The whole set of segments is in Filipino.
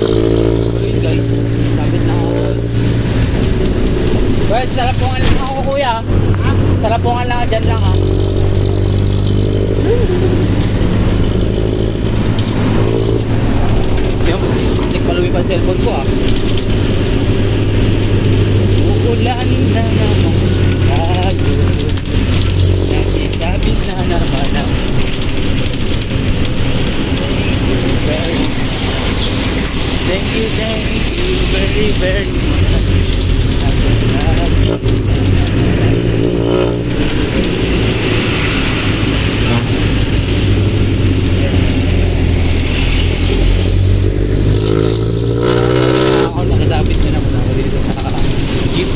So yun guys, sabit na ako guys. Guys, sa lapungan lang ako kuya. Sa lapungan lang, dyan lang ha. Yung, hindi ko maluwi pa cellphone ko ha. Uulanin na naman tayo. Nagsisabit na naman ako. Thank you very very much. Ako nakasabit na naman ako dito sa jeep.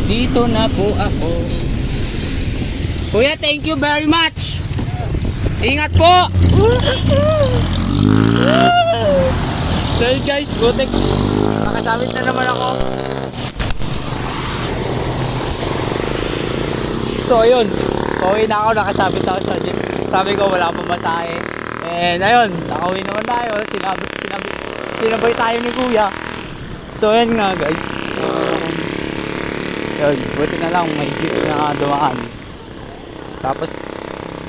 Dito na po ako. Kuya, thank you very much. Ingat po. So yun guys, butik nakasabit na naman ako. So ayun, pauwi na ako, nakasabit ako sa jeep. Sabi ko wala pang masahe. And ayun, nakauwi naman tayo. Sinabay tayo ni kuya. So ayun nga guys, yun, buti na lang may jeep na dumaan. Tapos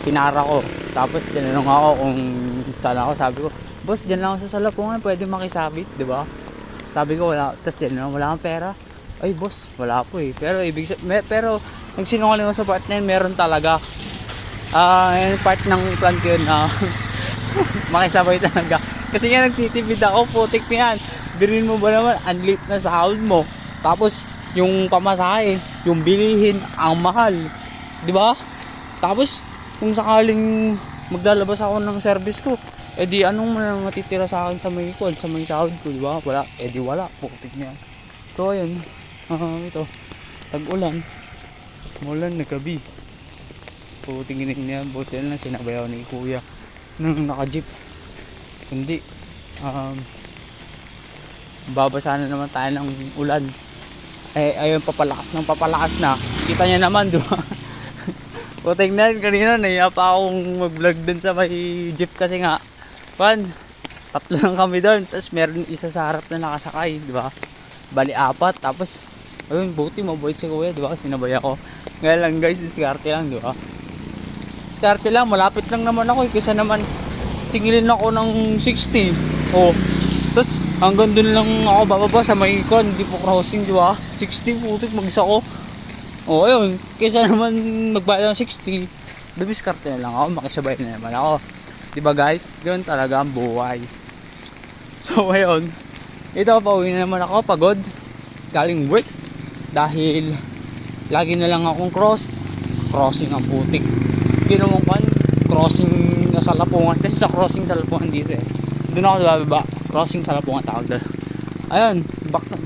pinara ko. Tapos tinanong ako kung saan ako. Sabi ko, boss, dyan lang ako sa Salapungan, pwede makisabit, di ba? Sabi ko wala. Tapos tinanong, wala kang pera? Ay boss, wala po eh. Pero pero nagsinungaling ako sa part na yun, meron talaga. Yung part ng plan ko yun na makisabay talaga. Kasi nga nagtitipid ako, putik na yan. Birin mo ba naman, unlit na sahod mo. Tapos yung pamasahe, yung bilihin, ang mahal. Di ba? Tapos kung sakaling maglalabas ako ng service ko, edi anong matitira sa akin sa may ikon, sa may sahod ko, di ba? Wala, edi wala, putik niya. So ayun, ito, tag-ulan, umulan na gabi. Putik niya, buti na lang sinabayaw ni kuya nung naka-jeep. Hindi, babasa na naman tayo ng ulan. Ayun, papalakas na. Kita niya naman, di ba? O tingnan, kanina naiya pa akong mag-vlog dun sa may jeep kasi nga tatlo lang kami doon, tapos meron isa sa harap na nakasakay, di ba? Bali apat, tapos ayun, buti mabait si kuya, di ba? Sinabay ako. Ngayon lang guys, diskarte lang, di ba? Diskarte lang, malapit lang naman ako, kaysa naman singilin ako ng 60. Tapos hanggang dun lang ako bababa sa may ikon, di po crossing, di ba? 60, putik, mag-isa ko. Ayun, kaysa naman magbayad ng 60, dumiskarte na lang ako, makisabay na naman ako. Diba guys, ganoon talaga ang buhay. So ayun, ito, pauwi na naman ako, pagod, galing work. Dahil lagi na lang akong crossing ang putik. Ginawang crossing sa Lapungan, kasi sa crossing sa Lapungan dito eh. Doon ako bababa, crossing sa Lapungan tawag doon. Ayun,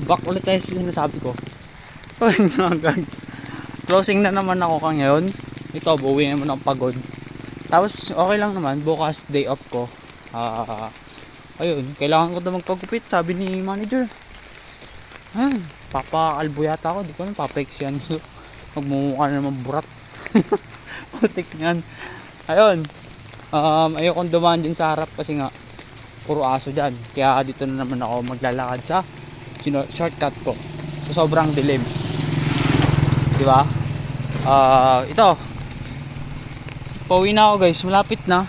back ulit tayo sa sinasabi ko. So ayun nga guys, closing na naman ako ngayon. Ito, buwi naman ako pagod. Tapos okay lang naman, bukas day off ko. Ayun, kailangan ko na magpagupit, sabi ni manager. Papakalbo yata ako, di ko na papaiksi yan. Magmumukha na naman burat. Putik yan. Ayun, ayokong dumaan din sa harap kasi nga puro aso dyan. Kaya dito na naman ako maglalakad sa shortcut ko. So sobrang dilim, di ba? Ito, pauwi na ako guys, malapit na.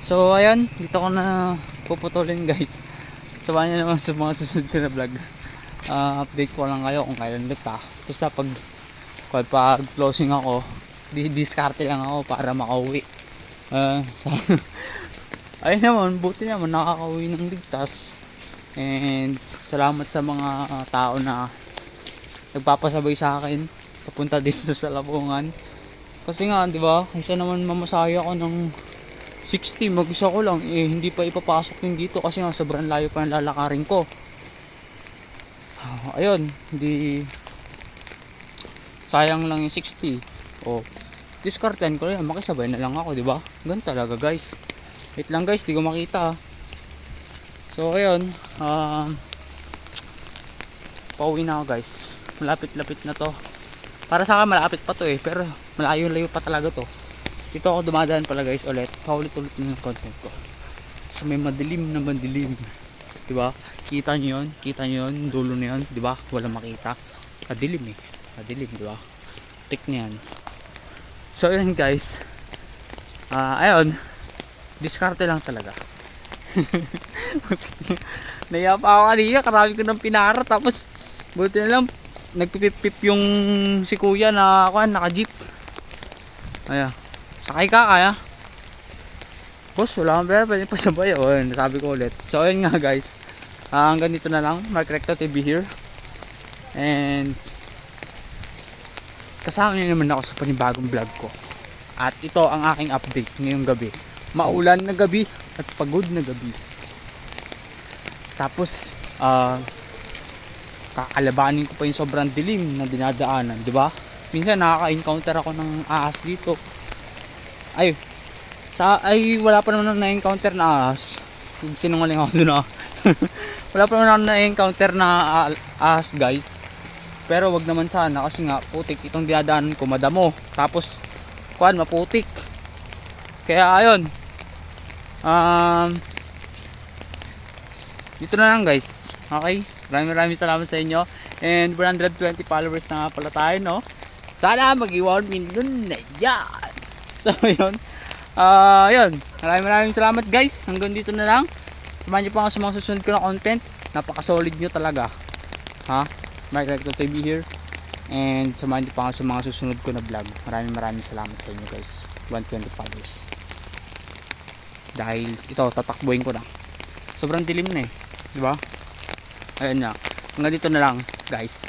So ayan, dito ko na puputulin guys. Sabahan nyo naman sa mga susunod ko na vlog. Update ko lang kayo kung kailan ulit basta pag closing ako, diskarte lang ako para makauwi. Ayun naman, buti naman nakakauwi ng ligtas. And salamat sa mga tao na nagpapasabay sa akin papunta dito sa Lapungan. Kasi nga, di ba, kaysa naman mamasaya ako ng 60, mag-isa ko lang, hindi pa ipapasok yung dito kasi nga sobrang layo pa ng lalakarin ko. Ayun, hindi sayang lang yung 60. Discarten ko yan, makisabay na lang ako, di ba? Ganun talaga guys. Wait lang guys, di ko makita. So ayun, pauwi na ako guys. Malapit-lapit na to. Para sa akin malapit pa to pero malayo-layo pa talaga to. Dito ako dumadaan pala guys ulit. Paulit-ulit na yung content ko. So may madilim na madilim. Diba? Kita nyo yun? Kita nyo yun? Dulo na yun? Diba? Wala makita. Madilim eh. Madilim, diba? Tik na yan. So yun guys. Ayun. Diskarte lang talaga. Naiya pa ako kanina. Karami ko ng pinara. Tapos buti na lang nagpipip yung si kuya na naka-jeep. Ayan. Sakay ka kaya? Boss, wala kang pera, pwede pasabay. O, nasabi ko ulit. So, ayun nga guys. Hanggang dito na lang. Mark Recto TV here. And kasama niyo naman ako sa panibagong vlog ko. At ito ang aking update ngayong gabi. Maulan na gabi at pagod na gabi. Tapos, kakalabanin ko pa yung sobrang dilim na dinadaanan, di ba? Minsan nakaka-encounter ako ng ahas dito. Ay, wala pa naman na-encounter na ahas. Sinungaling ako doon Wala pa naman na-encounter na ahas guys. Pero wag naman sana kasi nga putik itong dinadaanan ko, madamo. Tapos, maputik. Kaya ayun. Dito na lang guys. Okay? Maraming salamat sa inyo. And 120 followers na nga pala tayo, no? Sana mag-1 million na yan. So, yun. Yun. Maraming salamat guys. Hanggang dito na lang. Samahan nyo pa ako sa mga susunod ko na content. Napaka-solid nyo talaga. Ha? Mark Recto TV here. And samahan nyo pa ako sa mga susunod ko na vlog. Maraming salamat sa inyo guys. 120 followers. Dahil ito, tatakbuhin ko na. Sobrang dilim na eh. Diba? Ayun na. Hanggang dito na lang guys.